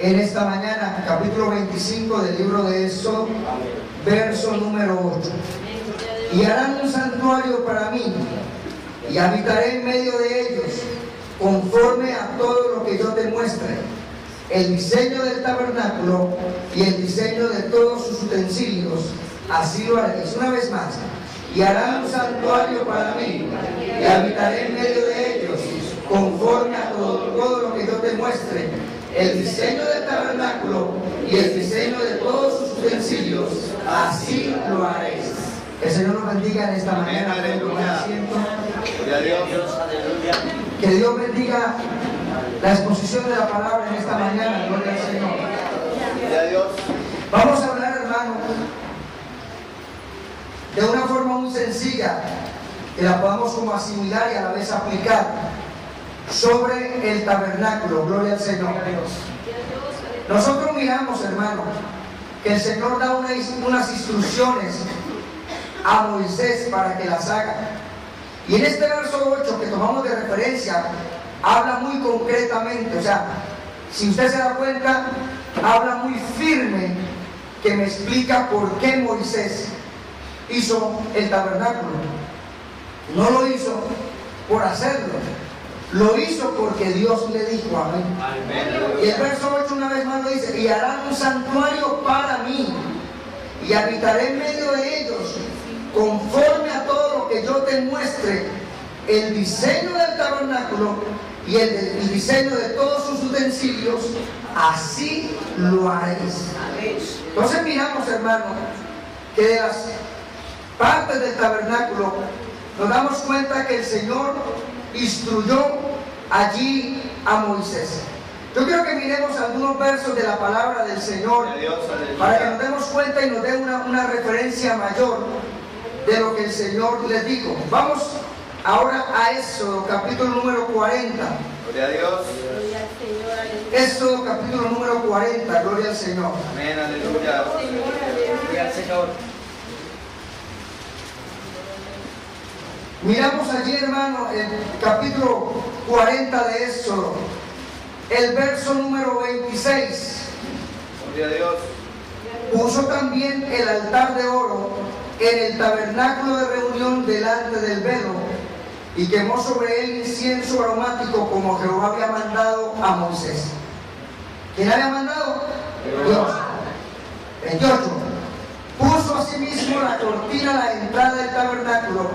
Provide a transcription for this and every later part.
en esta mañana, capítulo 25 del libro de Éxodo, verso número 8. Y harán un santuario para mí, y habitaré en medio de ellos, conforme a todo lo que yo te muestre. El diseño del tabernáculo y el diseño de todos sus utensilios, así lo haréis. Una vez más. Y harán un santuario para mí, y habitaré en medio de ellos, conforme a todo lo que yo te muestre. El diseño del tabernáculo y el diseño de todos sus utensilios, así lo haréis. Que el Señor nos bendiga en esta mañana. Que Dios bendiga la exposición de la palabra en esta mañana. Gloria al Señor. Vamos a hablar, hermano, de una forma muy sencilla, que la podamos como asimilar y a la vez aplicar, sobre el tabernáculo. Gloria al Señor. Nosotros miramos, hermano, que el Señor da unas instrucciones a Moisés para que las haga. Y en este verso 8 que tomamos de referencia, habla muy concretamente, o sea, si usted se da cuenta, habla muy firme, que me explica por qué Moisés hizo el tabernáculo. No lo hizo por hacerlo, lo hizo porque Dios le dijo. Amén. Y el verso 8 una vez más lo dice: y harán un santuario para mí, y habitaré en medio de ellos, conforme a todo lo que yo te muestre. El diseño del tabernáculo y el diseño de todos sus utensilios, así lo haréis. Entonces miramos, hermano, que de las partes del tabernáculo nos damos cuenta que el Señor instruyó allí a Moisés. Yo quiero que miremos algunos versos de la palabra del Señor para que nos demos cuenta y nos dé una referencia mayor de lo que el Señor les dijo. Vamos ahora a Éxodo, capítulo número 40. Gloria a Dios. Éxodo, capítulo número 40. Gloria al Señor. Amén, aleluya. Gloria al Señor. Miramos allí, hermano, el capítulo 40 de Éxodo, el verso número 26. Gloria a Dios. Puso también el altar de oro en el tabernáculo de reunión delante del velo, y quemó sobre él incienso aromático, como Jehová había mandado a Moisés. ¿Quién había mandado? Dios. 28. Puso asimismo la cortina a la entrada del tabernáculo,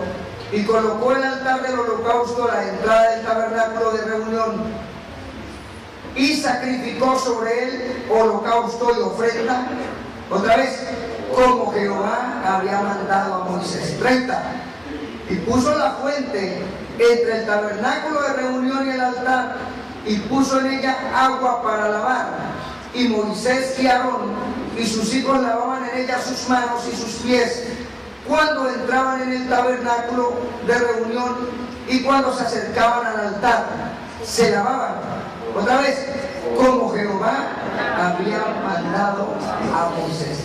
y colocó el altar del holocausto a la entrada del tabernáculo de reunión, y sacrificó sobre él holocausto y ofrenda, otra vez, como Jehová había mandado a Moisés. 30. Y puso la fuente entre el tabernáculo de reunión y el altar, y puso en ella agua para lavar. Y Moisés y Aarón y sus hijos lavaban en ella sus manos y sus pies cuando entraban en el tabernáculo de reunión, y cuando se acercaban al altar se lavaban. Otra vez, como Jehová había mandado a Moisés.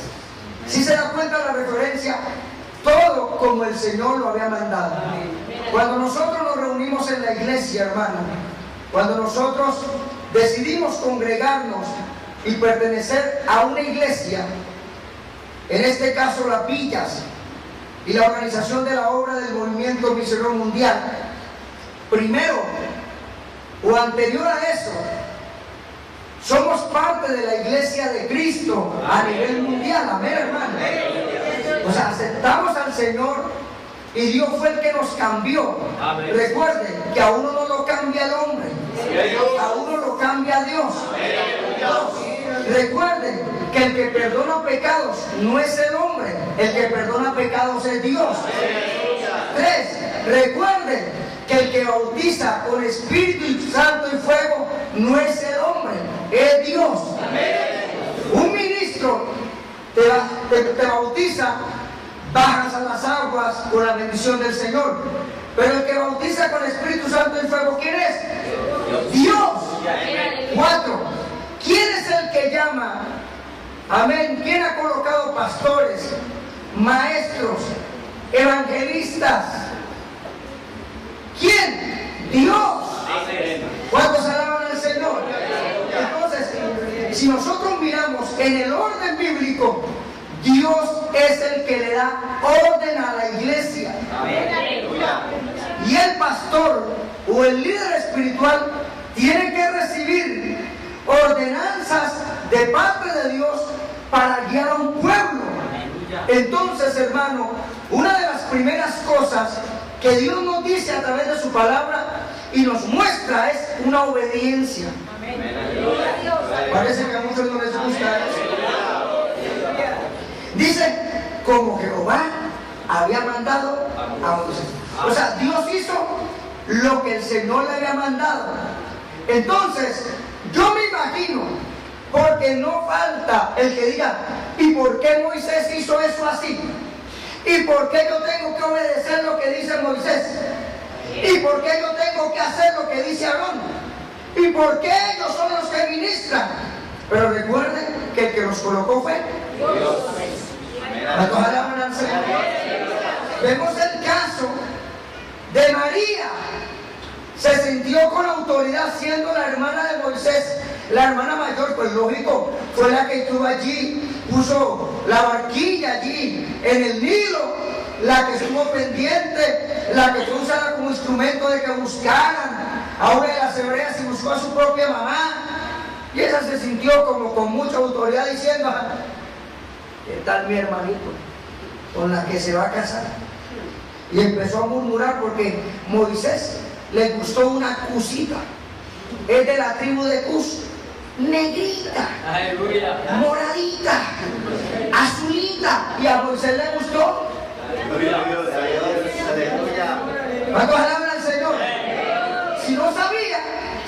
Si se da cuenta la referencia, todo como el Señor lo había mandado. Cuando nosotros nos reunimos en la iglesia, hermano, cuando nosotros decidimos congregarnos y pertenecer a una iglesia, en este caso las villas y la organización de la obra del movimiento misionero mundial, primero o anterior a eso, somos parte de la iglesia de Cristo a nivel mundial. Amén, hermano. O sea, aceptamos al Señor y Dios fue el que nos cambió. Amén. Recuerden que a uno no lo cambia el hombre, a uno lo cambia Dios. Recuerden que el que perdona pecados no es el hombre, el que perdona pecados es Dios. 3. Recuerden que el que bautiza con Espíritu Santo y fuego no es el hombre, es Dios. Un ministro te bautiza, bajas a las aguas con la bendición del Señor, pero el que bautiza con Espíritu Santo y fuego, ¿quién es? Dios. 4. ¿Quién es el que llama? Amén. ¿Quién ha colocado pastores, maestros, evangelistas? ¿Quién? Dios. ¿Cuántos alaban al Señor? Entonces, si nosotros miramos en el orden bíblico, Dios es el que le da orden a la iglesia. Y el pastor o el líder espiritual tiene que recibir ordenanzas de parte de Dios para guiar a un pueblo. Entonces, hermano, una de las primeras cosas que Dios nos dice a través de su palabra y nos muestra es una obediencia. Parece que a muchos no les gusta eso. Dice, como Jehová había mandado a Moisés. O sea, Dios hizo lo que el Señor le había mandado. Entonces, yo me imagino, porque no falta el que diga, ¿y por qué Moisés hizo eso así? ¿Y por qué yo tengo que obedecer lo que dice Moisés? ¿Y por qué yo tengo que hacer lo que dice Aarón? ¿Y por qué ellos son los que ministran? Pero recuerden que el que los colocó fue Dios. Vemos el caso de María. Se sintió con autoridad siendo la hermana de Moisés. La hermana mayor, pues lógico, fue la que estuvo allí, puso la barquilla allí en el Nilo, la que estuvo pendiente, la que fue usada como instrumento de que buscaran a una de las hebreas y buscó a su propia mamá. Y ella se sintió como con mucha autoridad diciendo, ¿qué tal mi hermanito con la que se va a casar? Y empezó a murmurar porque Moisés le gustó una cusita. Es de la tribu de Cus, negrita, moradita, azulita. Y a Moisés le gustó. ¿Cuántos alaban al Señor? Si no sabía,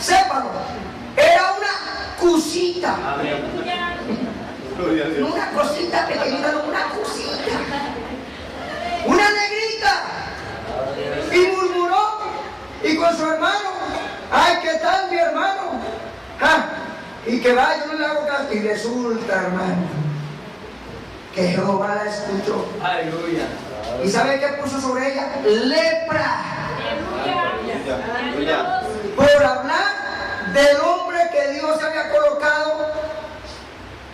sépalo. Era una cusita. No una cosita pequeñita, no, una cosita. Una negrita. Y murmuró. Y con su hermano, ay, ¿qué tal mi hermano? Y que va, yo no le hago caso. Y resulta, hermano, que Jehová la escuchó. Aleluya. ¿Y sabe qué puso sobre ella? Lepra. Aleluya. Por hablar del hombre que Dios había colocado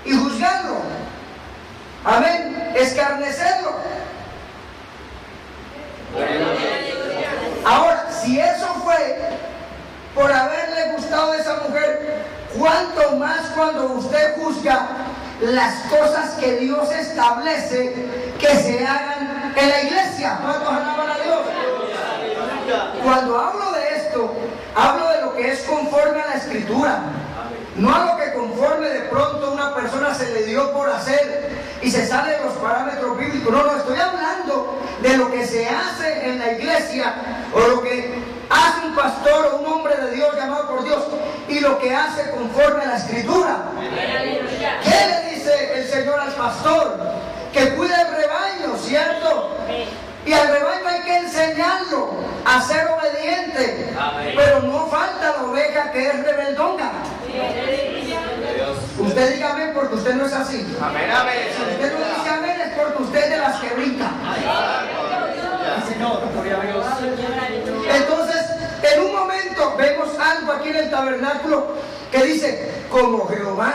y juzgarlo. Amén. Escarnecerlo. Ahora, si eso fue por haberle gustado a esa mujer, ¿cuánto más cuando usted juzga las cosas que Dios establece que se hagan en la iglesia? ¿Cuántos alaban a Dios? Cuando hablo de esto, hablo de lo que es conforme a la Escritura, no a lo que conforme de pronto una persona se le dio por hacer y se sale de los parámetros bíblicos. No, estoy hablando de lo que se hace en la iglesia o lo que hace un pastor o un hombre de Dios llamado por Dios y lo que hace conforme a la Escritura. ¿Qué le dice el Señor al pastor? Que cuide el rebaño, ¿cierto? Y al rebaño hay que enseñarlo a ser obediente. Pero no falta la oveja que es rebeldonga. Usted diga amén porque usted no es así. Amén, amén. Si usted no dice amén es porque usted es de las que brinca. Entonces, en un momento vemos algo aquí en el tabernáculo que dice, como Jehová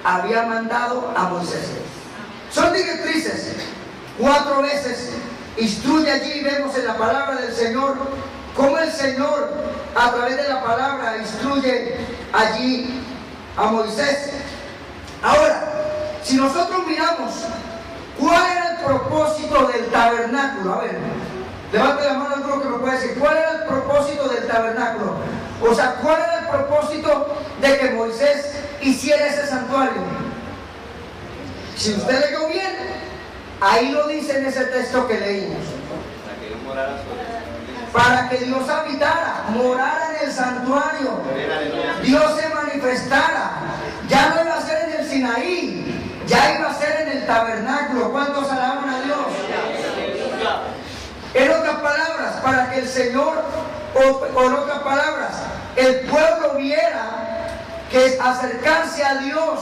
había mandado a Moisés. Son directrices. 4 veces instruye allí y vemos en la palabra del Señor cómo el Señor a través de la palabra instruye allí a Moisés. Ahora, si nosotros miramos cuál era el propósito del tabernáculo, a ver, levante la mano alguno que me puede decir, ¿cuál era el propósito del tabernáculo? O sea, ¿cuál era el propósito de que Moisés hiciera ese santuario? Si usted leyó bien, ahí lo dice en ese texto que leímos. Para que Dios habitara, morara en el santuario, Dios se manifestara. Ya no iba a ser en el Sinaí, ya iba a ser en el tabernáculo. ¿Cuántos alaban a Dios? En otras palabras, para que el Señor, o en otras palabras, el pueblo viera que acercarse a Dios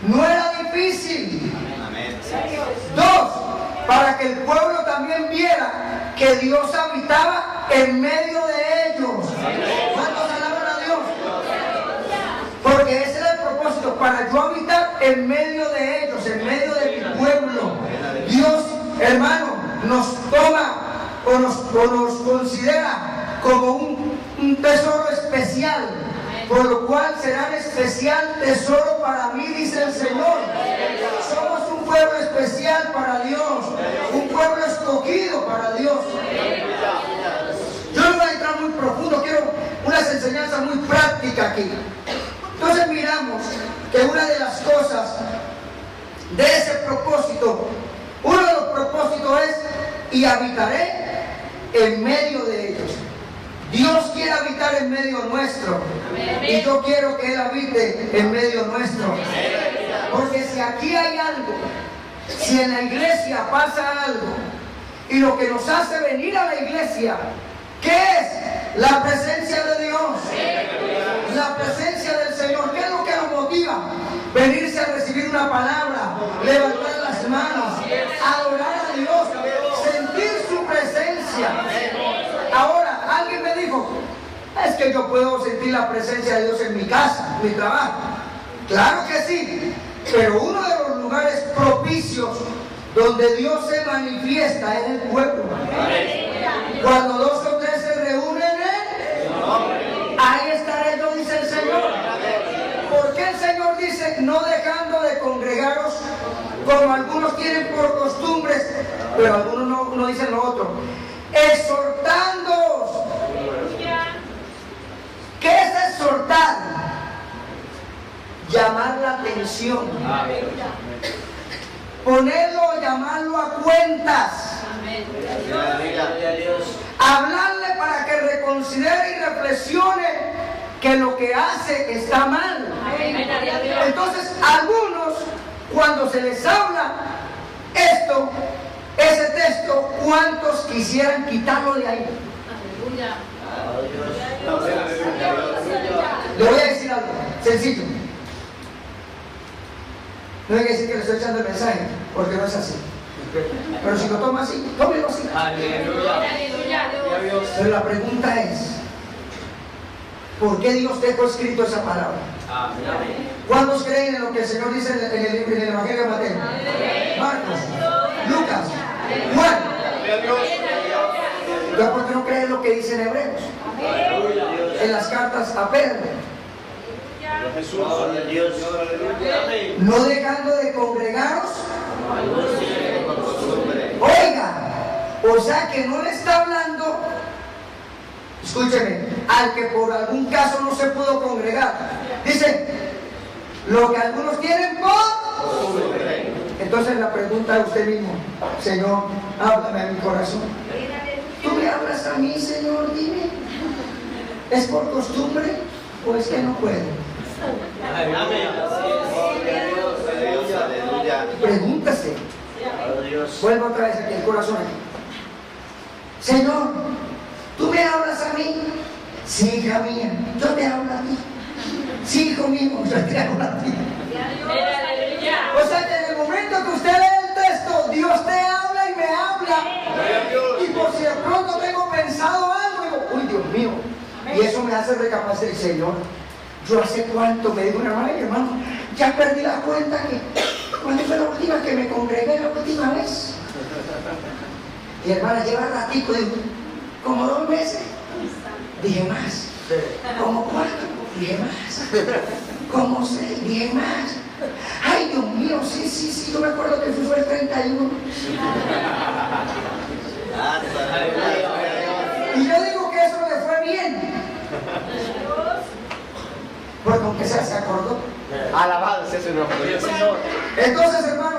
no era difícil. 2, para que el pueblo también viera que Dios habitaba en medio de ellos. ¿Cuántos alaban a Dios? Porque esa es para yo habitar en medio de ellos, en medio de mi pueblo. Dios, hermano, nos toma o nos considera como un tesoro especial, por lo cual será un especial tesoro para mí, dice el Señor. Somos un pueblo especial para Dios, un pueblo escogido para Dios. Yo no voy a entrar muy profundo, quiero unas enseñanzas muy prácticas aquí. Entonces miramos que una de las cosas de ese propósito, uno de los propósitos es: y habitaré en medio de ellos. Dios quiere habitar en medio nuestro. Y yo quiero que Él habite en medio nuestro. Porque si aquí hay algo, si en la iglesia pasa algo, y lo que nos hace venir a la iglesia, ¿qué es? La presencia de Dios, la presencia del Señor. ¿Qué es lo que nos motiva? Venirse a recibir una palabra, levantar las manos, adorar a Dios, sentir su presencia. Ahora, alguien me dijo: es que yo puedo sentir la presencia de Dios en mi casa, en mi trabajo. Claro que sí, pero uno de los lugares propicios donde Dios se manifiesta es el pueblo. Cuando 2 o 3 se reúnen, ahí estaré yo, dice el Señor. ¿Por qué el Señor dice: no dejando de congregaros como algunos tienen por costumbres, pero algunos no dicen lo otro? Exhortándoos. ¿Qué es exhortar? Llamar la atención. Ponerlo, llamarlo a cuentas. Hablarle para que reconsidere y reflexione que lo que hace está mal. Entonces, algunos, cuando se les habla ese texto, ¿cuántos quisieran quitarlo de ahí? Le voy a decir algo sencillo. No hay que decir que le estoy echando el mensaje, porque no es así. Pero si lo toma así, tómelo así. Pero la pregunta es: ¿por qué Dios dejó escrito esa palabra? ¿Cuántos creen en lo que el Señor dice en el Evangelio de Mateo, Marcos, Lucas, Juan? ¿Ya por qué no creen lo que dice en Hebreos? En las cartas a Pedro. No dejando de congregaros. Oiga, o sea que no le está hablando, escúcheme, al que por algún caso no se pudo congregar. Dice: lo que algunos tienen por. Entonces la pregunta a usted mismo: Señor, háblame a mi corazón. ¿Tú me hablas a mí, Señor? Dime, ¿es por costumbre o es que no puedo? Pregúntase. Vuelvo otra vez aquí, el corazón aquí. Señor, ¿tú me hablas a mí? Sí, hija mía, yo te hablo a ti. Sí, hijo mío, yo te hablo a ti. O sea que en el momento que usted lee el texto, Dios te habla y me habla. Y por si de pronto tengo pensado algo, digo: uy, Dios mío. Y eso me hace recapacitar: Señor, yo hace cuánto, me dijo una madre, hermano, ya perdí la cuenta. Que ¿cuándo fue la última que me congregué, la última vez? Y hermana, lleva ratito, digo, como 2 meses. Dije: más. Como 4, dije: más. Como 6, dije: más. Ay, Dios mío, sí, yo me acuerdo que fue el 31. Y yo digo que eso le fue bien, porque aunque sea se acordó. Alabado sea su nombre, Señor. Entonces, hermano,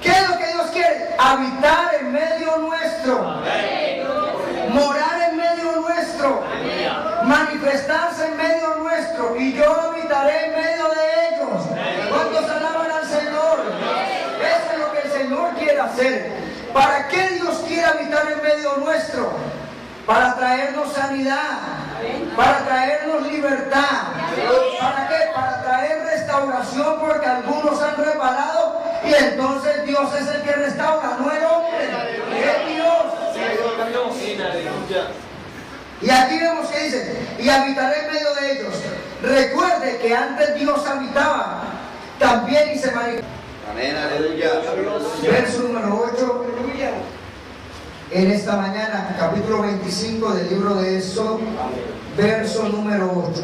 ¿qué es lo que Dios quiere? Habitar en medio nuestro. Morar en medio nuestro. Manifestarse en medio nuestro. Y yo habitaré en medio de ellos. ¿Cuántos alaban al Señor? Eso es lo que el Señor quiere hacer. ¿Para qué Dios quiere habitar en medio nuestro? Para traernos sanidad, para traernos libertad. ¿Para qué? Para traer restauración, porque algunos han reparado y entonces Dios es el que restaura, no el hombre, es Dios. Y aquí vemos que dice: y habitaré en medio de ellos. Recuerde que antes Dios habitaba también y se manifiesta. Amén, aleluya. Verso número 8. En esta mañana, capítulo 25 del libro de Éxodo, verso número 8.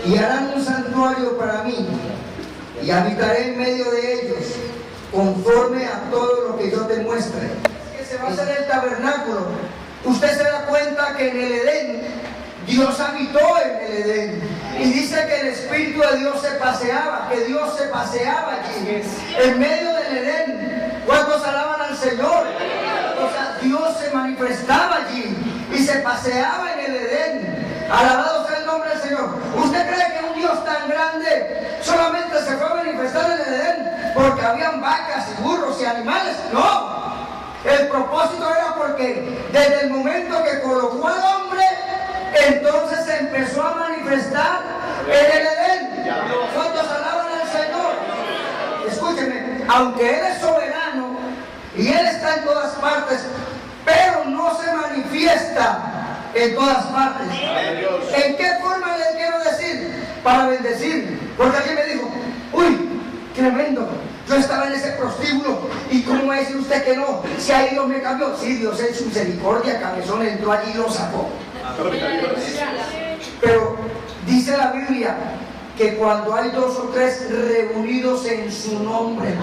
Y harán un santuario para mí, y habitaré en medio de ellos, conforme a todo lo que yo te muestre. Que se va a hacer el tabernáculo. Usted se da cuenta que en el Edén, Dios habitó en el Edén. Y dice que el Espíritu de Dios se paseaba, que Dios se paseaba allí, en medio del Edén. ¿Cuántos alaban al Señor? O sea, Dios se manifestaba allí y se paseaba en el Edén. Alabado sea el nombre del Señor. ¿Usted cree que un Dios tan grande solamente se fue a manifestar en el Edén porque habían vacas y burros y animales? No. El propósito era porque desde el momento que colocó al hombre, entonces se empezó a manifestar en el Edén. ¿Cuántos alaban al Señor? Escúcheme, aunque Él es soberano y Él está en todas partes, pero no se manifiesta en todas partes. ¿En qué forma le quiero decir? Para bendecir. Porque alguien me dijo, uy, tremendo, yo estaba en ese prostíbulo y ¿cómo va a decir usted que no? Si ahí Dios me cambió. Sí, Dios en su misericordia, cabezón, entró allí y lo sacó. Pero dice la Biblia que cuando hay 2 o 3 reunidos en su nombre,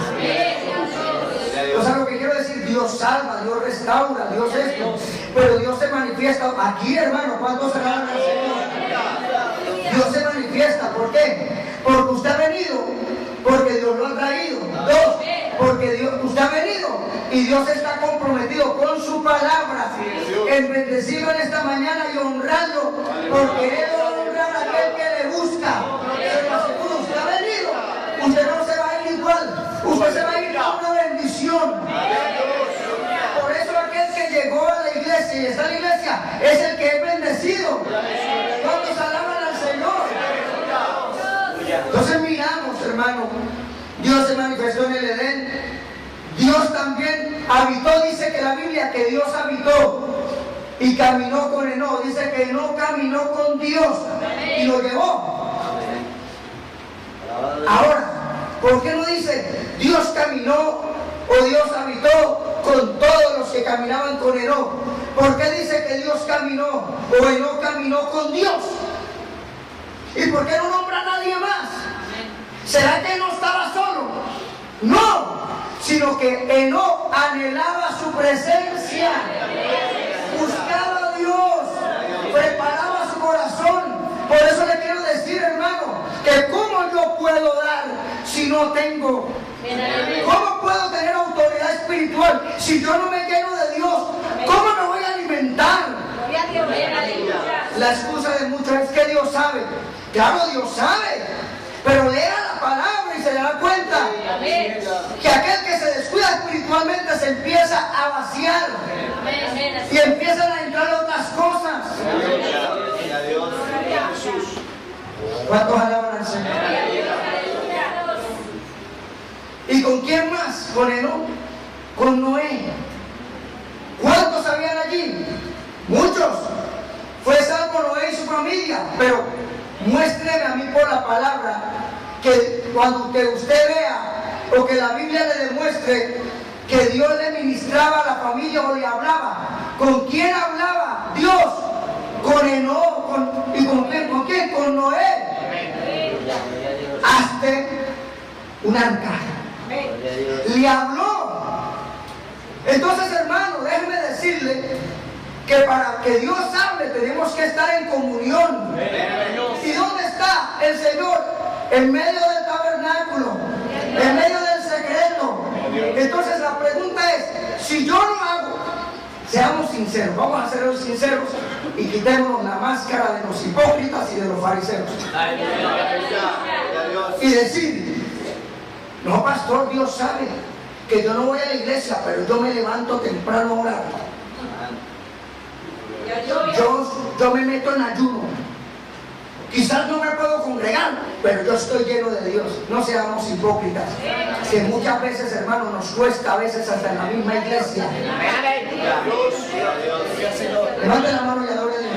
o sea, lo que quiero decir, Dios salva, Dios restaura, Dios esto, pero Dios se manifiesta aquí, hermano. ¿Cuántos se van al Señor? Dios se manifiesta. ¿Por qué? Porque usted ha venido, porque Dios lo ha traído. 2, porque usted ha venido y Dios está comprometido con su palabra en bendecirlo en esta mañana y honrarlo, porque Él va a honrar a aquel que le busca. Se lo aseguro, usted ha venido, usted no se va a ir igual, usted se va a ir con una bendición. Por eso aquel que llegó a la iglesia y está en la iglesia es el que es bendecido. ¿Cuántos alaban al Señor? Entonces miramos, hermano, Dios se manifestó en el Edén. Dios también habitó, dice que la Biblia que Dios habitó y caminó con Enoc. Dice que Enoc caminó con Dios y lo llevó. Ahora, ¿por qué no dice Dios caminó o Dios habitó con todos los que caminaban con Enoc? ¿Por qué dice que Dios caminó o Enoc caminó con Dios? ¿Y por qué no nombra a nadie más? ¿Será que no estaba solo? No, sino que Enoc anhelaba su presencia, buscaba a Dios, preparaba su corazón. Por eso le quiero decir, hermano, que cómo yo puedo dar si no tengo. ¿Cómo puedo tener autoridad espiritual si yo no me lleno de Dios? ¿Cómo me voy a alimentar? La excusa de muchos es que Dios sabe. Claro, Dios sabe, pero lea la palabra y se da cuenta que aquel que se descuida espiritualmente se empieza a vaciar y empiezan a entrar otras cosas. ¿Cuántos alaban al Señor? ¿Y con quién más? Con Enoc, con Noé. ¿Cuántos habían allí? Muchos. Fue salvo Noé y su familia, pero muéstreme a mí por la palabra que cuando que usted vea o que la Biblia le demuestre que Dios le ministraba a la familia o le hablaba. ¿Con quién hablaba? Dios. Con Enoc. ¿Y con quién? ¿Con quién? Con Noé. Hazte un arca. Le habló. Entonces, hermano, déjeme decirle que para que Dios hable tenemos que estar en comunión. ¿Y dónde está el Señor? En medio del tabernáculo, en medio del secreto. Entonces la pregunta es, si yo lo hago, seamos sinceros, vamos a ser sinceros y quitémonos la máscara de los hipócritas y de los fariseos. Y decir, no, pastor, Dios sabe que yo no voy a la iglesia, pero yo me levanto temprano a orar. Yo me meto en ayuno. Quizás no me puedo congregar, pero yo estoy lleno de Dios. No seamos hipócritas, que muchas veces, hermanos, nos cuesta a veces hasta en la misma iglesia. Levante la mano y adore a Dios.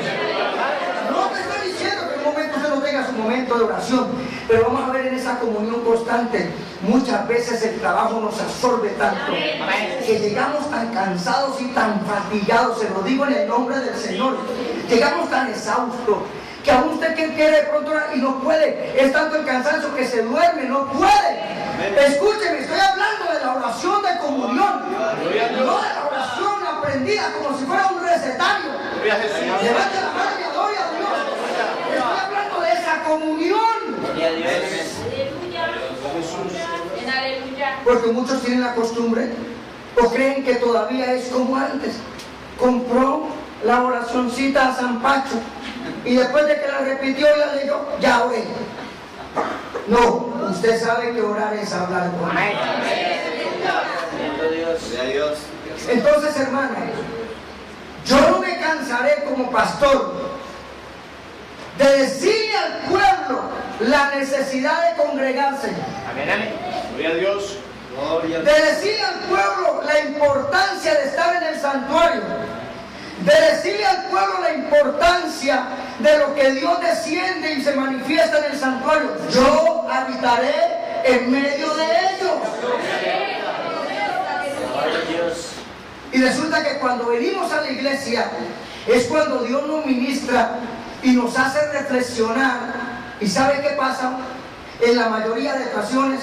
No te estoy diciendo que en un momento usted no tenga su momento de oración, pero vamos a ver en esa comunión constante, muchas veces el trabajo nos absorbe tanto que llegamos tan cansados y tan fatigados, se lo digo en el nombre del Señor, llegamos tan exhaustos que aún usted que quiere de pronto orar y no puede, es tanto el cansancio que se duerme, no puede. Escúcheme, estoy hablando de la oración de comunión, no de la oración aprendida como si fuera un recetario. Levante la mano y adore a Dios. Estoy hablando de esa comunión. Porque muchos tienen la costumbre o creen que todavía es como antes. Compró la oracioncita a San Pacho y después de que la repitió y la leyó, ya oré. No, usted sabe que orar es hablar con Dios. Entonces, hermano, yo no me cansaré como pastor de decirle al pueblo la necesidad de congregarse. Amén. Gloria a Dios. De decirle al pueblo la importancia de estar en el santuario. De decirle al pueblo la importancia de lo que Dios desciende y se manifiesta en el santuario. Yo habitaré en medio de ellos. Y resulta que cuando venimos a la iglesia es cuando Dios nos ministra y nos hace reflexionar. ¿Y sabe qué pasa? En la mayoría de ocasiones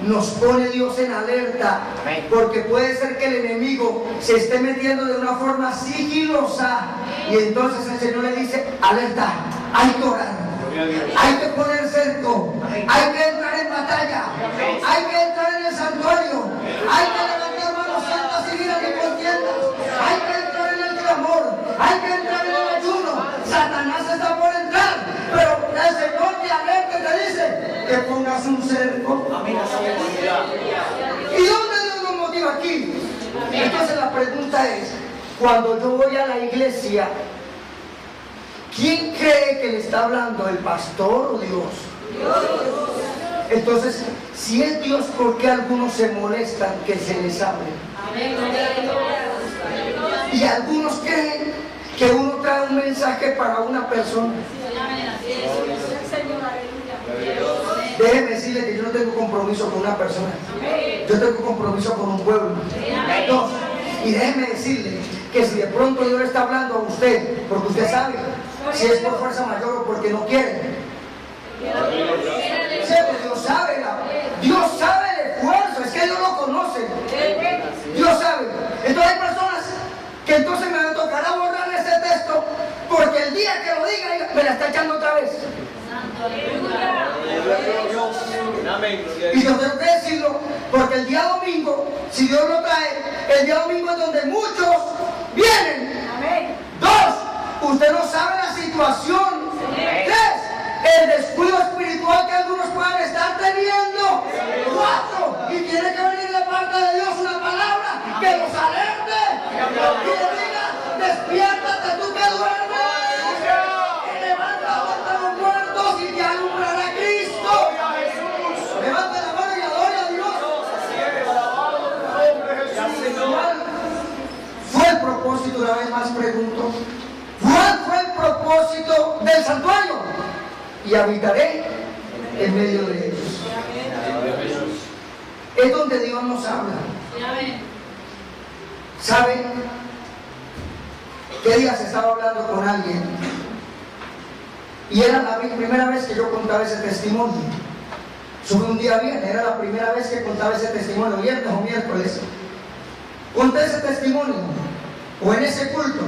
nos pone Dios en alerta, porque puede ser que el enemigo se esté metiendo de una forma sigilosa y entonces el Señor le dice: alerta, hay que orar, hay que poner cerco, hay que entrar en batalla, hay que entrar en el santuario, hay que levantar manos santas y vidas y contiendas, hay que entrar en el clamor, hay que entrar en el ayuno. Satanás está por entrar, pero el Señor te alerta y te dice que pongas un cerco. ¿Y dónde Dios nos motiva aquí? Entonces la pregunta es, cuando yo voy a la iglesia, ¿quién cree que le está hablando? ¿El pastor o Dios? Entonces, si es Dios, ¿por qué algunos se molestan que se les hable? Y algunos creen que uno trae un mensaje para una persona. Déjeme decirle que yo no tengo compromiso con una persona, yo tengo compromiso con un pueblo. Dos, y déjeme decirle que si de pronto Dios le está hablando a usted, porque usted sabe si es por fuerza mayor o porque no quiere. Dios sabe el esfuerzo, es que Dios lo conoce. Dios sabe. Entonces hay personas que entonces me tocará borrar ese texto, porque el día que lo diga me la está echando otra vez. Y yo tengo que decirlo, porque el día domingo, si Dios lo trae, el día domingo es donde muchos vienen. Dos, usted no sabe la situación. Tres, el descuido espiritual que algunos puedan estar teniendo. Cuatro, y tiene que venir de parte de Dios una palabra que los alerte y le diga: despiértate tú que duermes, levanta a los muertos y te alumbrará Cristo. Levante la mano y adore a Dios. ¿Cuál fue el propósito? Una vez más pregunto, ¿cuál fue el propósito del santuario? Y habitaré en medio de ellos. Es donde Dios nos habla. ¿Saben? ¿Qué días estaba hablando con alguien? Y era la primera vez que yo contaba ese testimonio. Sube un día viernes, era la primera vez que contaba ese testimonio, viernes o miércoles. Conté ese testimonio, o en ese culto,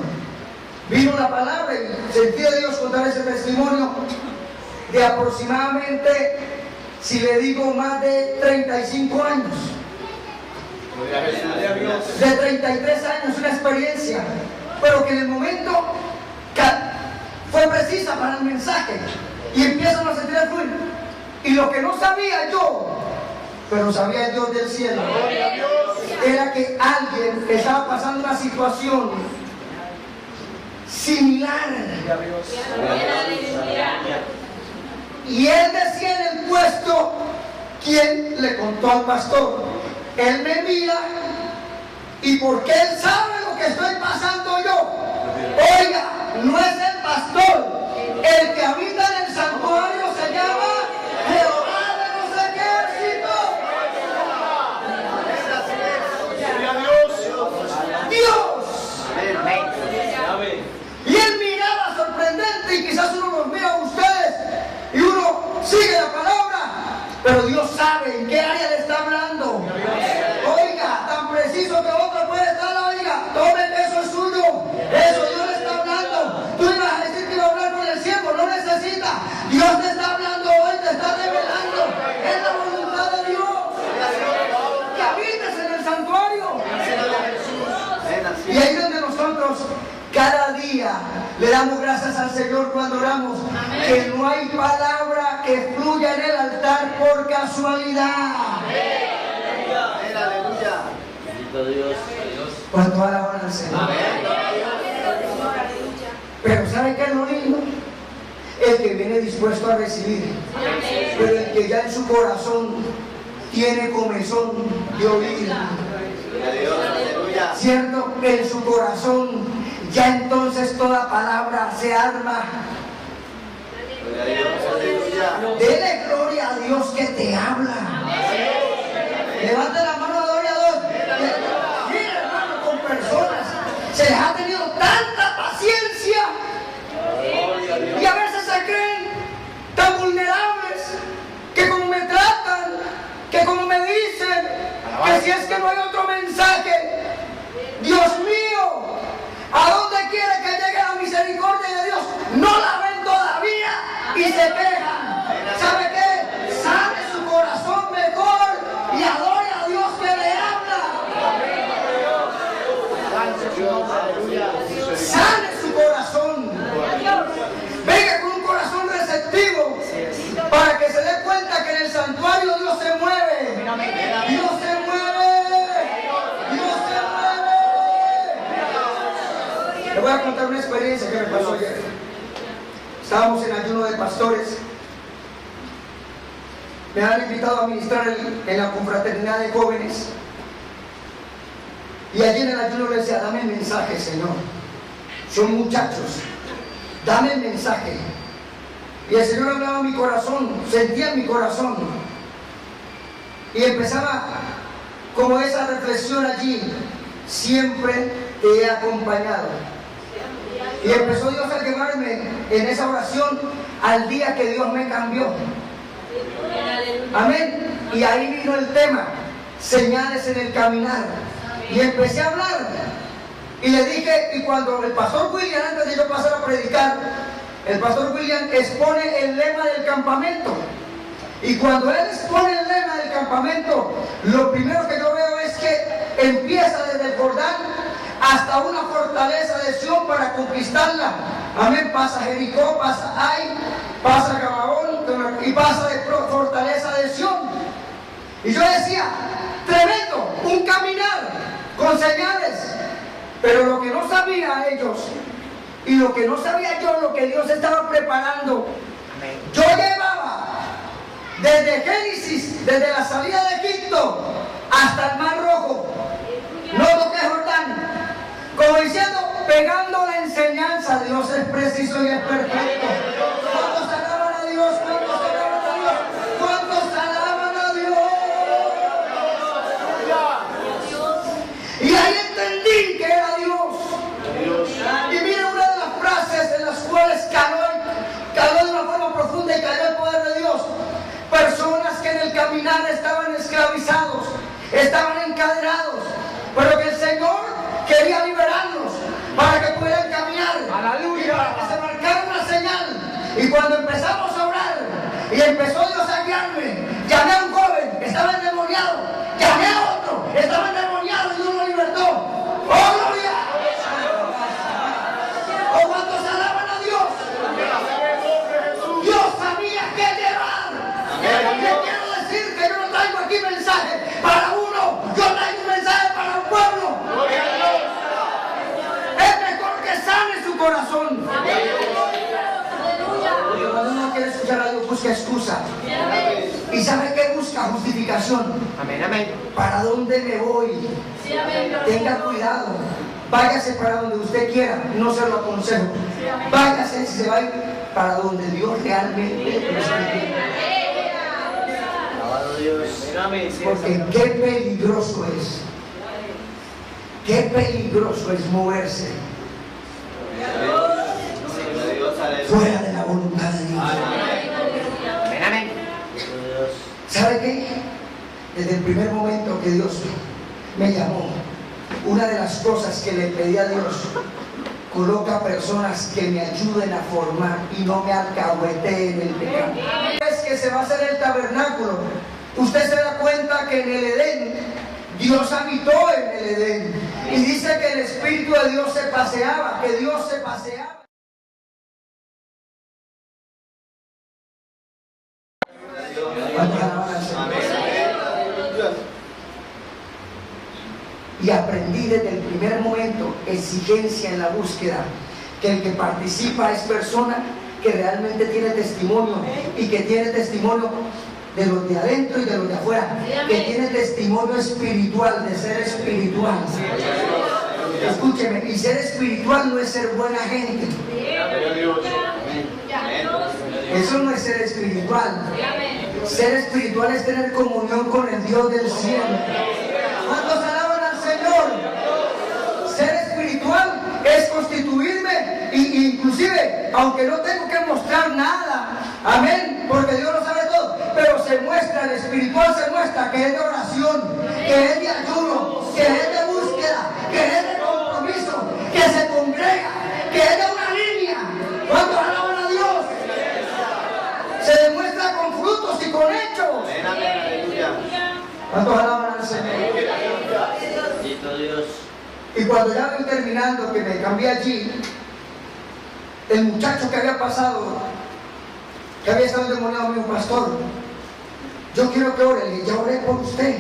vino la palabra y sentí de Dios contar ese testimonio de aproximadamente, si le digo, más de 35 años. De 33 años, una experiencia, pero que en el momento fue precisa para el mensaje y empiezan a sentir el fluir. Y lo que no sabía yo, pero sabía el Dios del cielo, era que alguien estaba pasando una situación similar. Y él decía en el puesto, ¿quién le contó al pastor? Él me mira y porque él sabe lo que estoy pasando yo. Oiga, no es el pastor, el que habita en el santuario se pero Dios sabe en qué área le está hablando. Oiga, tan preciso que otro puede estar, oiga, tomen, eso es suyo, eso Dios le está hablando. Tú ibas a decir que iba a hablar con el siervo, no necesita. Dios te está hablando hoy, te está revelando. Es la voluntad de Dios que habites en el santuario. Y ahí es donde nosotros cada día le damos gracias al Señor cuando oramos, que no hay palabra que fluya en el altar por casualidad. Aleluya. Bendito Dios. Cuando alaban al Señor. Pero ¿sabe qué es lo lindo? El que viene dispuesto a recibir, pero el que ya en su corazón tiene comezón de oír. Cierto, en su corazón ya entonces toda palabra se arma. Dele gloria a Dios que te habla. Levanta la mano, gloria a Dios. Mira, hermano, con personas se les ha tenido tanta paciencia y a veces se creen tan vulnerables que como me tratan, que como me dicen, que si es que no hay otro mensaje, Dios mío, ¿a dónde quiere que llegue la misericordia de Dios? No la ven todavía y se quejan. ¿Sabe qué? Sane su corazón mejor y adore a Dios que le habla. Sane su corazón. Venga con un corazón receptivo para que se dé cuenta que en el santuario Dios se mueve. Dios se mueve. Dios se mueve. Le voy a contar una experiencia que me pasó ayer. Estábamos en ayuno de pastores. Me han invitado a ministrar en la confraternidad de jóvenes. Y allí en el ayuno le decía, dame el mensaje, Señor. Son muchachos. Dame el mensaje. Y el Señor hablaba en mi corazón, sentía en mi corazón. Y empezaba como esa reflexión allí. Siempre te he acompañado. Y empezó Dios a llevarme en esa oración al día que Dios me cambió. Amén. Y ahí vino el tema, señales en el caminar. Y empecé a hablar. Y le dije, y cuando el pastor William, antes de yo pasar a predicar, el pastor William expone el lema del campamento. Y cuando él expone el lema del campamento, lo primero que yo veo es que empieza desde el Jordán hasta una fortaleza de Sión para conquistarla. Amén. Pasa Jericó, pasa Ai, pasa Gabaón y pasa de fortaleza de Sión. Y yo decía, tremendo, un caminar con señales. Pero lo que no sabía ellos y lo que no sabía yo, lo que Dios estaba preparando, yo llevaba desde Génesis, desde la salida de Egipto hasta el Mar Rojo, no toqué Jordán, como diciendo, pegando la enseñanza. Dios es preciso y es perfecto. ¿Cuántos alaban a Dios? ¿Cuántos alaban a Dios? ¿Cuántos alaban a Dios? Y ahí entendí que era Dios. Y mira una de las frases en las cuales caló de una forma profunda y cayó el poder de Dios. Personas que en el caminar estaban esclavizados, estaban encadenados, pero que el Señor quería liberarlos para que pudieran caminar. ¡Aleluya! Y para que se marcara una señal. Y cuando empezamos a orar y empezó Dios a guiarme, llamé a un joven, estaba endemoniado, llamé a otro, estaba endemoniado y Dios lo libertó. ¡Oh, gloria! ¿O cuántos alaban a Dios? Dios sabía qué llevar. Yo quiero decir que yo no traigo aquí mensaje para uno, yo traigo un mensaje para el pueblo. Es mejor que sane su corazón. Porque cuando uno quiere escuchar a Dios, busca excusa. ¿Y sabe qué busca? Justificación. Amén, amén. ¿Para dónde me voy? Tenga cuidado. Váyase para donde usted quiera, no se lo aconsejo. Váyase, si se va a ir para donde Dios realmente lo escribe. Porque qué peligroso es. Qué peligroso es moverse fuera de la voluntad de Dios. Amén, amén. ¿Sabe Desde el primer momento que Dios me llamó, una de las cosas que le pedí a Dios: coloca personas que me ayuden a formar y no me alcahueteen el pecado. Es que se va a hacer el tabernáculo. Usted se da cuenta que en el Edén, Dios habitó en el Edén. Y dice que el Espíritu de Dios se paseaba, que Dios se paseaba. Y aprendí desde el primer momento exigencia en la búsqueda, que el que participa es persona que realmente tiene testimonio, y que tiene testimonio de los de adentro y de los de afuera, que tiene testimonio espiritual, de ser espiritual. Escúcheme, y ser espiritual no es ser buena gente. Eso no es ser espiritual. Ser espiritual es tener comunión con el Dios del cielo. ¿Cuántos alaban al Señor? Ser espiritual es constituirme, y inclusive, aunque no tengo que mostrar nada, amén, porque Dios lo sabe todo, pero se muestra, el espiritual se muestra que es de oración, que es de ayuno, que es de búsqueda, que es de compromiso, que se congrega, que es de una línea. ¿Cuántos alaban a Dios? Se demuestra con frutos y con hechos. ¿Cuántos alaban al Señor? Bendito Dios. Y cuando ya voy terminando, que me cambié allí, el muchacho que había pasado, que había estado endemoniado, me dijo: pastor, yo quiero que ore. Ya oré por usted.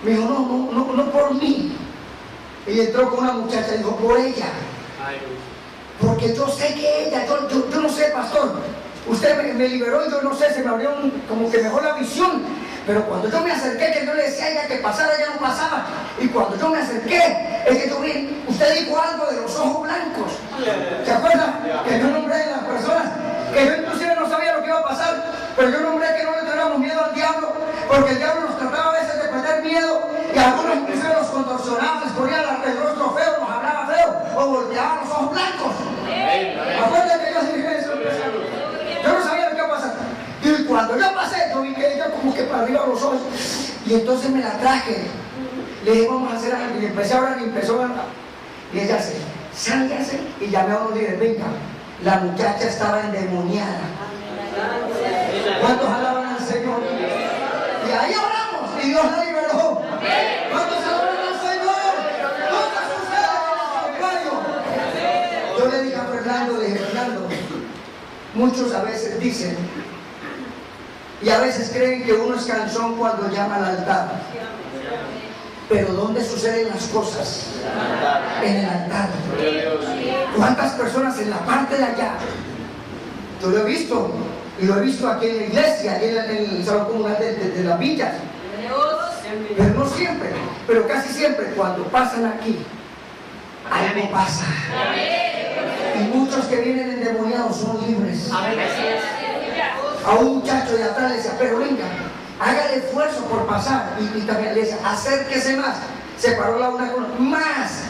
Me dijo: no por mí. Y entró con una muchacha y dijo: por ella. Porque yo sé que ella, yo no sé, pastor, usted me liberó y yo no sé, se me abrió como que mejor la visión. Pero cuando yo me acerqué, que yo le decía a ella que pasara, ella no pasaba. Y cuando yo me acerqué, es que yo vi, usted dijo algo de los ojos blancos. ¿Se acuerdan? Que yo nombré a las personas, que yo inclusive no sabía lo que iba a pasar, pero yo nombré que no le tuviéramos miedo al diablo, porque el diablo nos trataba a veces de perder miedo, y algunos inclusive nos contorsionaban, les ponían el rostro feo, nos hablaba feo, o volteaban los ojos blancos. Acuérdense que yo dije eso. Yo no sabía lo que iba a pasar. Y cuando yo pasé, yo vi que ella como que para arriba los ojos. Y entonces me la traje. Le dije: vamos a hacer algo. Y empecé a orar y empezó a hablar. Y ella se, sálgase. Y llamé a unos líderes: venga. La muchacha estaba endemoniada. ¿Cuántos alaban al Señor? Y ahí oramos. Y Dios la liberó. ¿Cuántos alaban al Señor? ¿Cuántas suceden en el santuario? Yo le dije a Fernando, Fernando, muchos a veces dicen, y a veces creen que uno es cansón cuando llama al altar. Pero ¿dónde suceden las cosas? En el altar. ¿Cuántas personas en la parte de allá? Yo lo he visto, y lo he visto aquí en la iglesia, aquí en el salón comunal de las villas. Pero no siempre, pero casi siempre cuando pasan aquí, algo pasa. Y muchos que vienen endemoniados son libres. A un muchacho de atrás le decía: pero venga, haga el esfuerzo por pasar. Y también le decía: acérquese más. Se paró la una con más.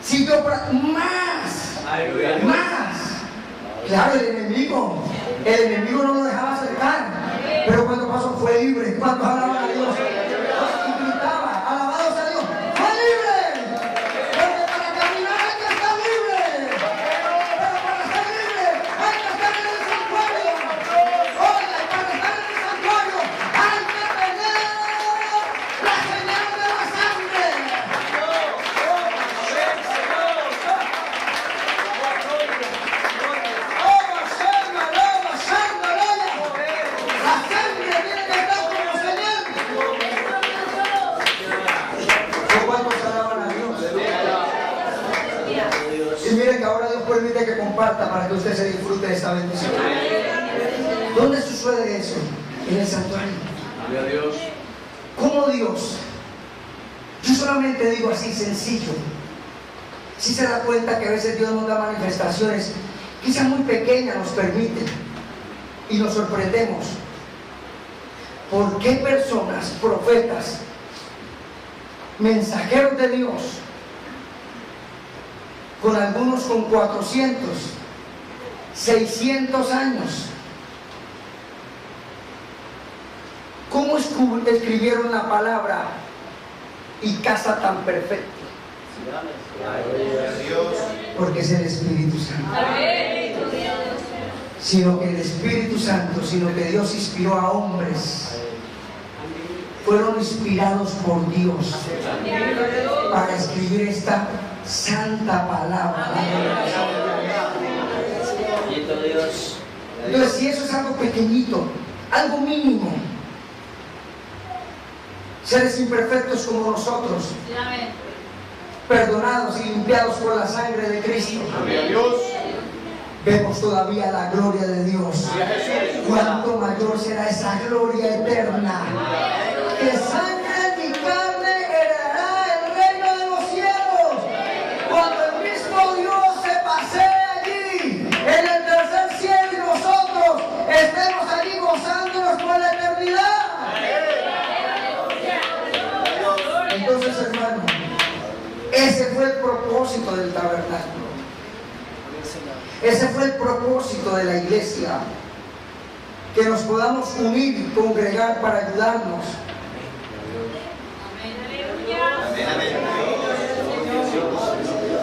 Siguió para más. Más. Claro, el enemigo no lo dejaba acercar. Pero cuando pasó fue libre. Cuando alaban a Dios y gritaba: alabados a Dios, fue libre. Porque para caminar hay que estar libre. Pero para ser libre hay que estar en el santuario. Oiga, para estar en el santuario hay que tener la señal de la sangre. La sangre tiene que estar como señal. ¿Cuántos alaban a Dios? Y miren que ahora Dios permite que comparta para que usted se disfrute de esta bendición. ¿Dónde sucede eso? En el santuario. ¿Cómo Dios? Yo solamente digo así sencillo. Si se da cuenta que a veces Dios nos da manifestaciones, quizás muy pequeñas, nos permite, y nos sorprendemos. ¿Por qué personas, profetas, mensajeros de Dios, con algunos con 400, 600 años, ¿Cómo escribieron la palabra y casa tan perfecta? Porque es el Espíritu Santo. Sino que el Espíritu Santo, sino que Dios inspiró a hombres, fueron inspirados por Dios para escribir esta santa palabra. Entonces, si eso es algo pequeñito, algo mínimo, seres imperfectos como nosotros, perdonados y limpiados por la sangre de Cristo, vemos todavía la gloria de Dios. Cuánto mayor será esa gloria eterna, que sangre ni carne heredará el reino de los cielos, cuando el mismo Dios se pasee allí en el tercer cielo y nosotros estemos allí gozándonos por la eternidad. Entonces, hermano, ese fue el propósito del tabernáculo. Ese fue el propósito de la iglesia, que nos podamos unir y congregar para ayudarnos.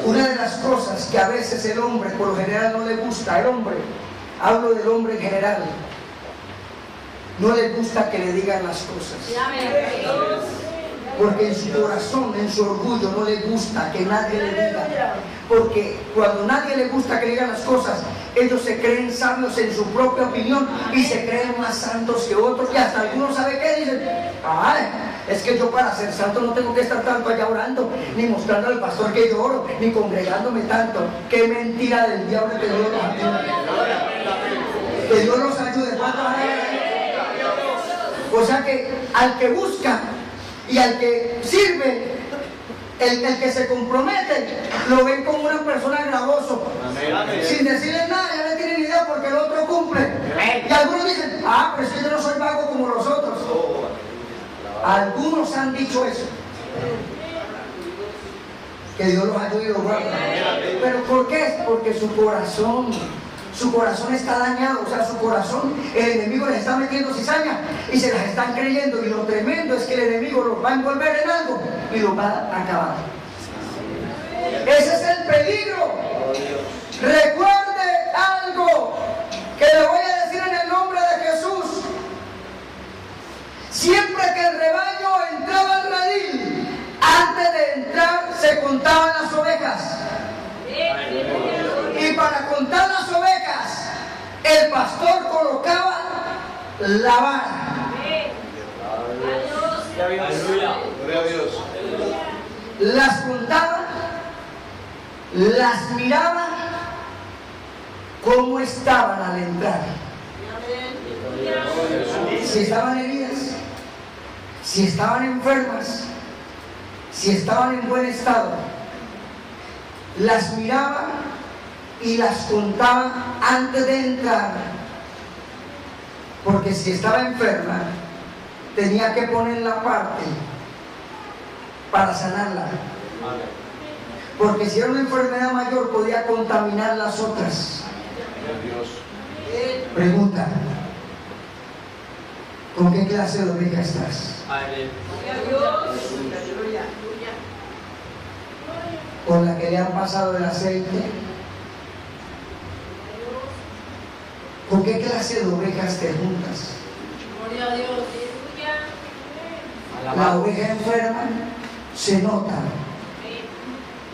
Una de las cosas que a veces el hombre por lo general no le gusta, el hombre, hablo del hombre en general, no le gusta que le digan las cosas. Porque en su corazón, en su orgullo, no le gusta que nadie le diga. Porque cuando nadie le gusta que le digan las cosas, ellos se creen sabios en su propia opinión y se creen más santos que otros. Y hasta algunos saben qué dicen: ay, es que yo para ser santo no tengo que estar tanto allá orando, ni mostrando al pastor que yo oro, ni congregándome tanto. Qué mentira del diablo, que Dios los ayude. Que Dios los ayude. ¿Cuántos hay? O sea que al que busca y al que sirve, el que se compromete, lo ven como una persona gravoso. Sin decirle nada, ya no tienen idea porque el otro cumple. Y algunos dicen: ah, pero es que yo no soy vago como los otros. Algunos han dicho eso. Que Dios los ayude y los guarde. ¿Pero por qué? Porque su corazón está dañado. O sea, su corazón, el enemigo les está metiendo cizaña y se las están creyendo. Y lo tremendo es que el enemigo los va a envolver en algo y los va a acabar. Ese es el peligro. Recuerde algo que le voy a decir en el nombre de Jesús. Siempre que el rebaño entraba al redil, antes de entrar se contaban las ovejas. Y para contar las ovejas, el pastor colocaba la vara. Gloria a Dios. Las contaba, las miraba, cómo estaban al entrar. Si estaban heridas, si estaban enfermas, si estaban en buen estado. Las miraba y las contaba antes de entrar, porque si estaba enferma tenía que poner la parte para sanarla, porque si era una enfermedad mayor podía contaminar las otras. Pregunta: ¿con qué clase de oveja estás? ¿Con la que le han pasado el aceite? ¿Con qué clase de ovejas te juntas? Gloria a Dios. La oveja enferma se nota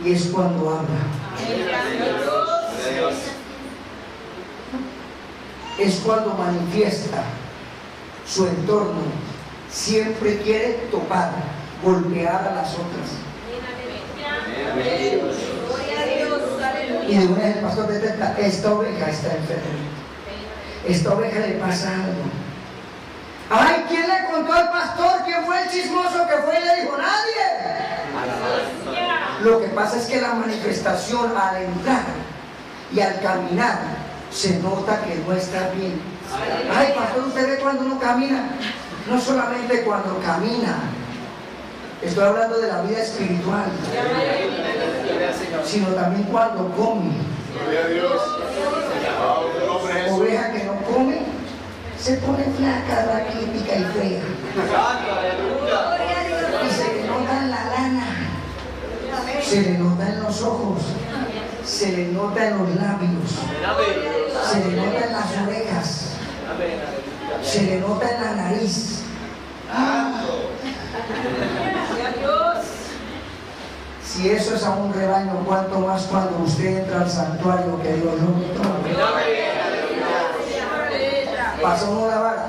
y es cuando habla. Es cuando manifiesta su entorno. Siempre quiere tocar, golpear a las otras. Y de una vez el pastor detecta: esta oveja está enferma, esta oveja le pasa algo. Ay, ¿quién le contó al pastor? ¿Quién fue el chismoso que fue y le dijo? Nadie. Lo que pasa es que la manifestación al entrar y al caminar se nota que no está bien. Ay, pastor, ¿usted ve cuando uno camina? No solamente cuando camina, estoy hablando de la vida espiritual, sino también cuando come. Oveja que no come se pone flaca, raquítica y fea. Y se le nota en la lana, se le nota en los ojos, se le nota en los labios, se le nota en las orejas, se le nota en la nariz. Si eso es a un rebaño, ¿cuánto más cuando usted entra al santuario que Dios lo metió? Pasó uno la vara.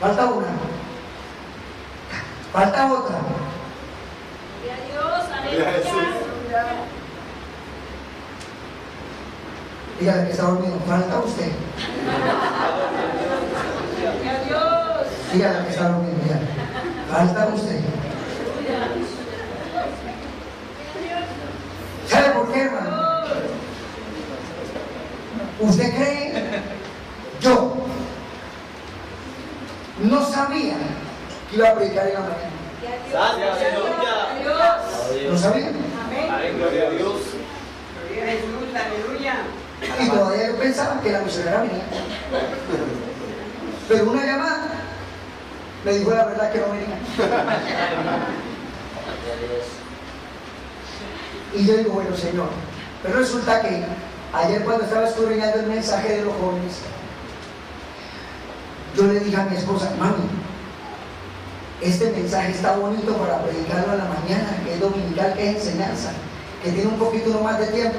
Falta una. Falta otra. Dígale que está dormido. Falta usted. Dígale que está dormido. Dígale. Falta usted. ¿Sabe por qué, hermano? ¿Usted cree? Yo no sabía que iba a predicar en la mañana. ¿No sabía? Gloria a Dios. Y todavía yo pensaba que la misionera venía. Pero una llamada me dijo la verdad que no venía. Y yo digo, bueno, Señor. Pero resulta que ayer cuando estaba escudriñando el mensaje de los jóvenes, yo le dije a mi esposa, mami, este mensaje está bonito para predicarlo a la mañana, que es dominical, que es enseñanza, que tiene un poquito más de tiempo.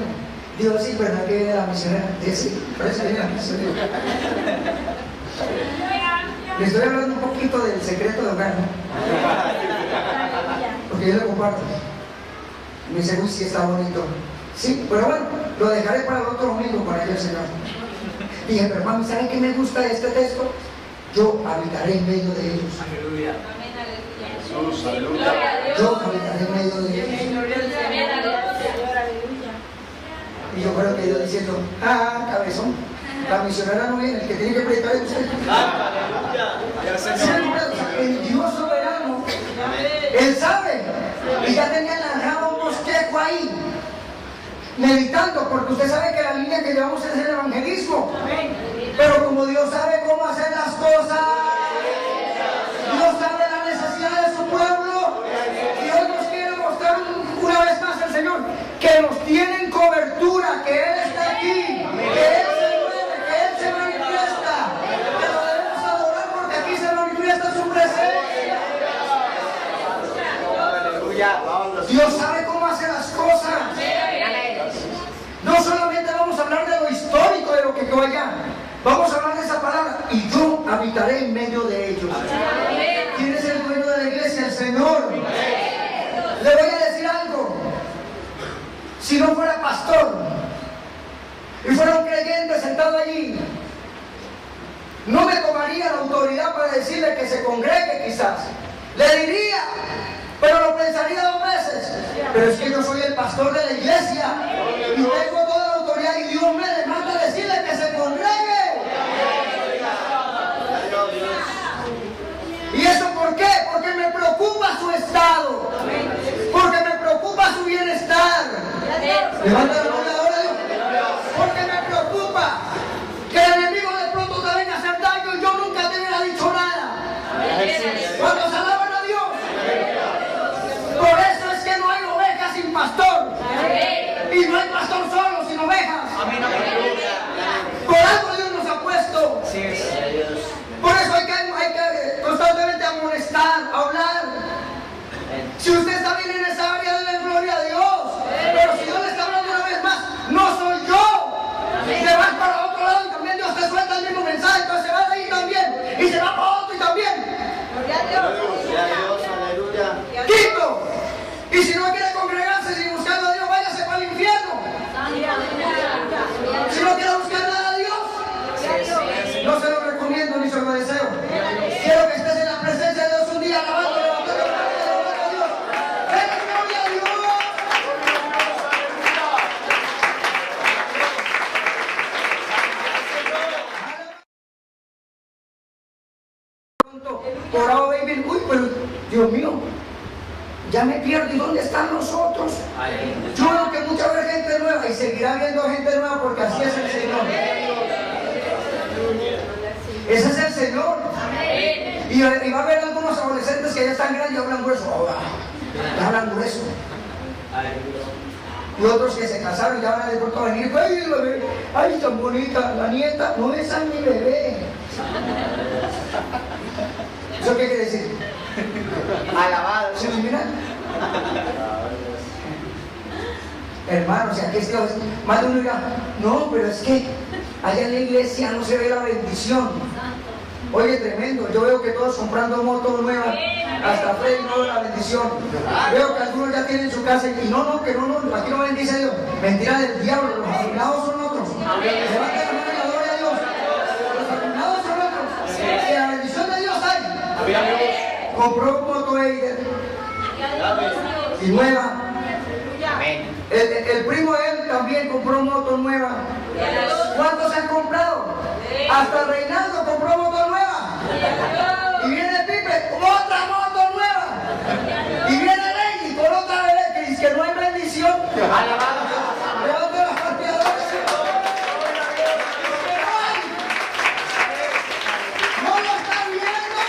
Digo, sí, ¿verdad que viene la misionera? Sí, parece que viene la misionera. Le estoy hablando un poquito del secreto de hogar, ¿no? Porque yo le comparto. Me dice, uy, sí está bonito. Sí, pero bueno, lo dejaré para el otro domingo con el Señor. Dije, pero mami, ¿saben qué me gusta de este texto? Yo habitaré en medio de ellos. Aleluya. Jesús, aleluya. Yo habitaré en medio de ellos. Y yo creo que Dios diciendo, cabezón, la misionera no viene, el que tiene que predicar es usted. Siempre, el Dios soberano, Él sabe. Y ya tenía lanzado un bosquejo ahí, meditando, porque usted sabe que la línea que llevamos es el evangelismo. Pero como Dios sabe cómo hacer las cosas, Dios sabe la necesidad de su pueblo, Dios nos quiere mostrar una vez más el Señor, que nos tiene en cobertura, que Él está aquí, que Él se mueve, que Él se manifiesta, que lo debemos adorar porque aquí se manifiesta su presencia. Dios sabe cómo hacer las cosas. No solamente vamos a hablar de lo histórico, de lo que quedó allá, vamos a hablar de esa palabra, y yo habitaré en medio de ellos. ¿Quién es el dueño de la iglesia? El Señor. Le voy a decir algo. Si no fuera pastor y fuera un creyente sentado allí, no me tomaría la autoridad para decirle que se congregue quizás. Le diría, pero lo pensaría 2 veces. Pero es que yo soy el pastor de la iglesia y tengo toda la autoridad y Dios me demanda decirle que se congregue. ¿Y eso por qué? Porque me preocupa su estado, porque me preocupa su bienestar. Levanta la mano ahora, Dios. Porque me preocupa que el enemigo de pronto te venga a hacer daño y yo nunca te hubiera dicho nada. ¿Cuántos alaban a Dios? Por eso es que no hay ovejas sin pastor. Y no hay pastor solo sin ovejas. Por algo Dios nos ha puesto. Por eso hay que constantemente amonestar, hablar. Si usted está bien en esa área, denle gloria a Dios. Pero si Dios le está hablando una vez más, no soy yo. Se va para otro lado y también Dios te suelta el mismo mensaje. Entonces se va de ahí también. Y se va para otro y también. Quito. Y si no quiere congregarse y buscando a Dios, váyase para el infierno. Si no quiere buscar nada a Dios, no se lo recomiendo ni se lo deseo. Quiero que estés en la presencia de Dios un día alabando, levantando a Dios. ¡Denle gloria a Dios! Por ahora, baby, uy, pero Dios mío, ya me pierdo. ¿Y dónde están los otros? Yo veo que mucha gente nueva y seguirá viendo gente nueva porque así es el Señor. Ese es el Señor. Amén. Y va a haber algunos adolescentes que ya están grandes y hablan grueso. Ya hablan grueso. Y otros que se casaron ya van a de pronto a venir. ¡Ay, el bebé! ¡Ay, tan bonita! La nieta. No, esa es mi bebé. ¿Eso qué quiere decir? Alabado. ¿Sí, mira? Hermanos, aquí es Dios. Más de uno dirá, no, pero es que allá en la iglesia no se ve la bendición. Oye, tremendo. Yo veo que todos comprando motos nuevas. Hasta Freddy no ve la bendición. Veo que algunos ya tienen su casa y no, que no, aquí no bendice Dios. Mentira del diablo, los afirmados son otros. Levanta la mano y la gloria a Dios. Los afirmados son otros. Que la bendición de Dios hay. Compró un moto Eider y nueva. El primo de él también compró moto nueva. ¿Cuántos han comprado? Hasta Reinaldo compró moto nueva. Y viene Pipe con otra moto nueva. Y viene Ley con otra bebé que dice que no hay bendición. Levante las partidas. ¿No lo están viendo?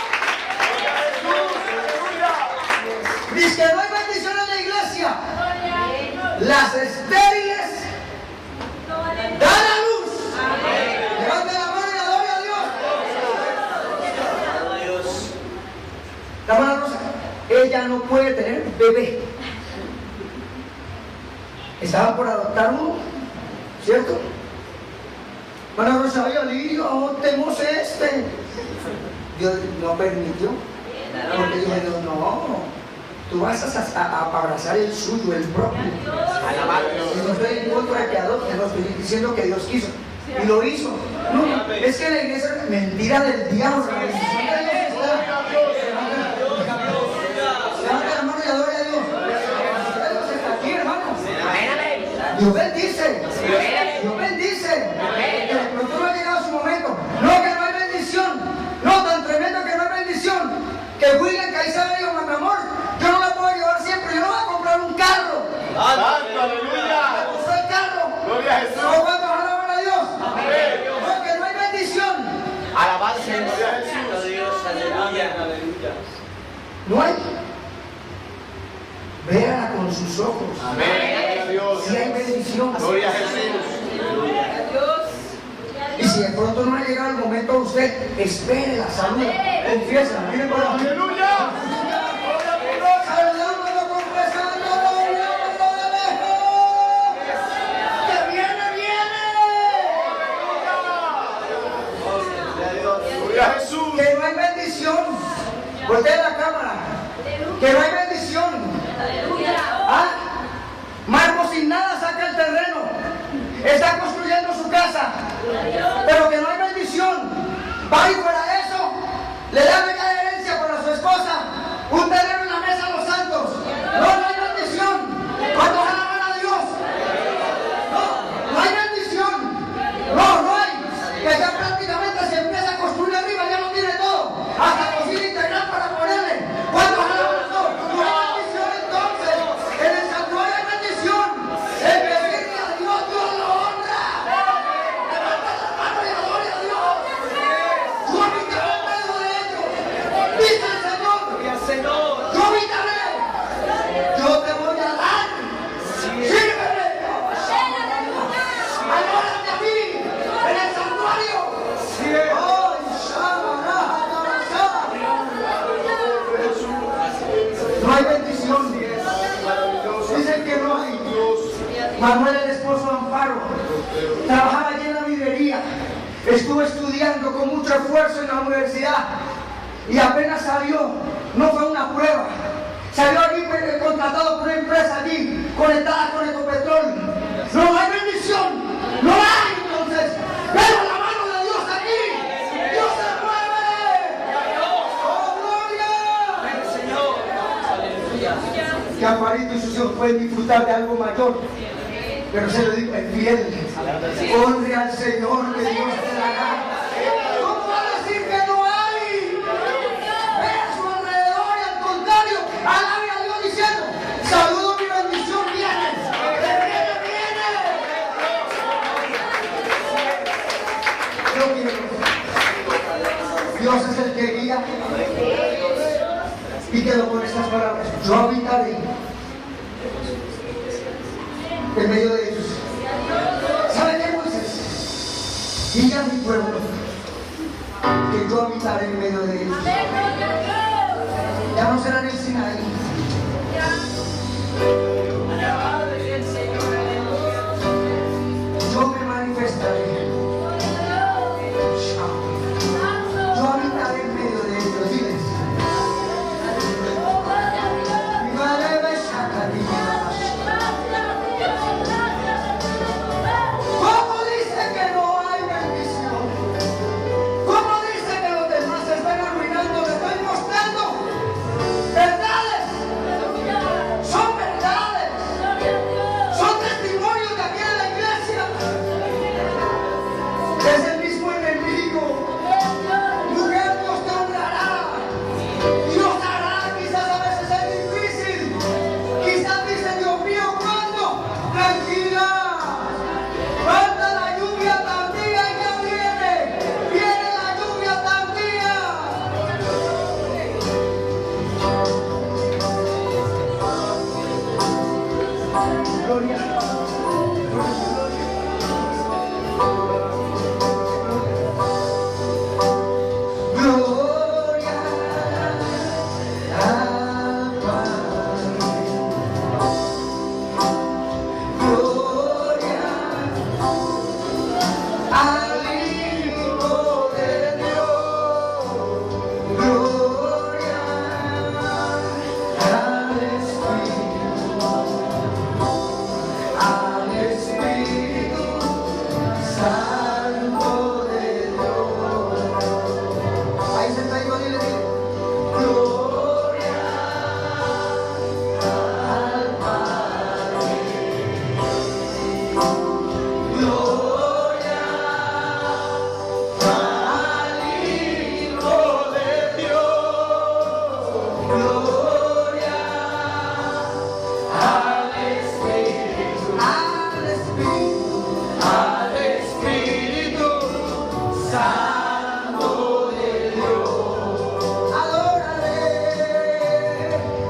Dice que no hay bendición en la iglesia. Las estériles dan a luz. Levante la mano y la gloria a Dios. La hermana Rosa, ella no puede tener bebé. Estaba por adoptar uno, ¿cierto? Hermana Rosa, oye, Lirio, adoptemos este. Dios no permitió. Porque dije, no. Tú vas a abrazar el suyo, el propio. No estoy en contra de que adopte, no estoy diciendo que Dios quiso. Y lo hizo. No, es que la iglesia es mentira del diablo. La bendición de Dios está. Levanta la mano y adore a Dios. Dios está aquí, hermanos. Dios bendice. Dios bendice. Que de pronto no ha llegado su momento. No, que no hay bendición. No, tan tremendo que no hay bendición. Que William Caicedo dijo, mi amor, yo no la puedo llevar siempre, yo no voy a comprar un carro. ¡Aleluya! Me puso el carro. ¡Gloria a Jesús! ¿No cuántos alaban a Dios? Amén. Porque no hay bendición. Alabanza, gloria a Jesús. Aleluya. No hay. Véala con sus ojos. Amén. Gloria a Dios. Si hay bendición. Gloria a Jesús. Y si de pronto no ha llegado el momento, usted espere la salud. Confiesa. Miren por aquí. ¡Aleluya! Saludándolo, confesándolo, viéndolo de lejos. ¡Que viene! ¡Gloria a Jesús! Que no hay bendición. Voltea la cámara. Que no hay bendición. ¿Ah? Marco sin nada saca el terreno. Está construyendo su casa. Pero que no hay bendición. Va y fuera de eso. Le da beca de herencia para su esposa. Un terreno en la mesa de los santos. No hay bendición. ¿Cuántos alaban a Dios? No hay bendición. No hay. Que ya prácticamente se empieza a construir arriba, ya no tiene todo. Hasta cocina integral para ponerle. ¿Cuántos alaban a Dios? No hay bendición entonces. En el santuario hay bendición. El que sirve a Dios, Dios lo honra. Levanta la mano y adore a Dios. Yo habitaré en medio de ellos. Dice el Señor. Yo habitaré. Yo te voy a dar. Sírveme. Adórame a mí. En el santuario. ¡Ay, Shama! No hay bendición. Dicen que no hay. Manuel, el esposo de Amparo, trabajaba allí en la vidrería. Estuvo estudiando con mucho esfuerzo en la universidad y apenas salió. No fue una prueba. Salió allí contratado por una empresa allí conectada con Ecopetrol. No hay bendición. No hay entonces. Pero la mano de Dios aquí. Dios se mueve. ¡Oh, gloria! Que Amparito y sus hijos pueden disfrutar de algo mayor. Pero se lo digo, es fiel. Honre al Señor, que Dios te dará. ¿Cómo va a decir que no hay? Ve a su alrededor y al contrario, alabe a Dios diciendo, saludo, mi bendición viene. Yo quiero. Dios es el que guía. Y quedo con estas palabras: yo habitaré en medio de ellos. ¿Sabe qué, Moisés? Dile a mi pueblo que yo habitaré en medio de ellos. Ya no será en el Sinaí. Yo me manifestaré. Yo habitaré en medio de ellos. Diles. ¿Cómo dice que no hay bendición? ¿Cómo dice que los demás se están arruinando? Le estoy mostrando verdades. Son verdades. Son testimonios de aquí en la iglesia. Es el mismo enemigo. Mujer, Dios te honrará. Dios hará. Quizás a veces es difícil. Quizás dice: Dios mío, ¿cuándo? Tranquila. Falta la lluvia tardía y ya viene. Viene la lluvia tardía. Gloria. Gloria al Padre. Gloria al Hijo de Dios. Gloria al Espíritu Santo de Dios. Ahí se está igual y le digo: gloria al Padre. Gloria al Hijo de Dios. Gloria al Espíritu Santo de Dios. Adórale.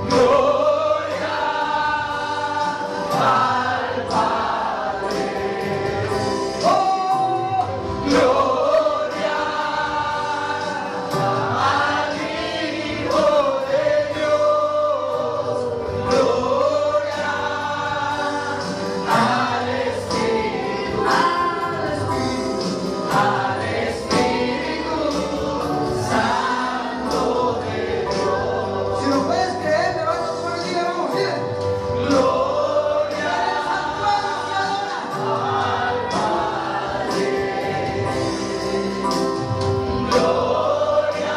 Gloria al Padre. Oh, gloria al Hijo de Dios. Gloria al Espíritu Santo de Dios. Si lo puedes creer, levanta tu mano y diga: vamos, dile. Gloria al Padre. Gloria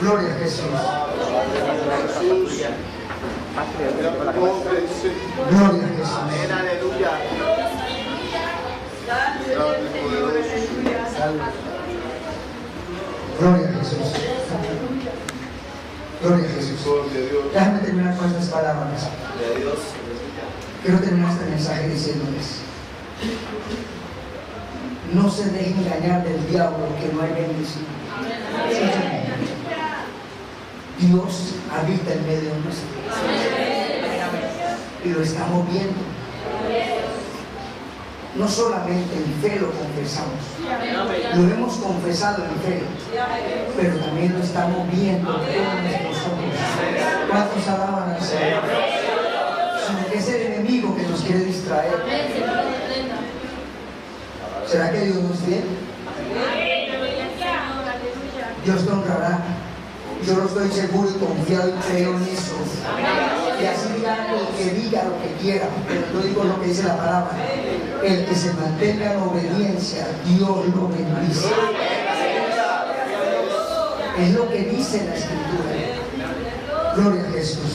Gloria a Jesús. Jesús. Gloria a Jesús. Amén, aleluya. Gloria a Jesús. Gloria a Jesús. Déjame terminar con estas palabras. Quiero terminar este mensaje diciéndoles: no se dejen engañar del diablo, que no hay bendición. Dios habita en medio de nosotros y lo estamos viendo. No solamente en fe lo confesamos, lo hemos confesado en fe, pero también lo estamos viendo con nuestros ojos. ¿Cuántos alaban al Señor? Sino que es el enemigo que nos quiere distraer. ¿Será que Dios nos tiene? Dios te honrará. Yo lo estoy seguro y confiado y creo en eso. Y así diga el que diga lo que quiera, pero yo digo lo que dice la palabra. El que se mantenga en obediencia, Dios lo bendice. Es lo que dice la Escritura. Gloria a Jesús.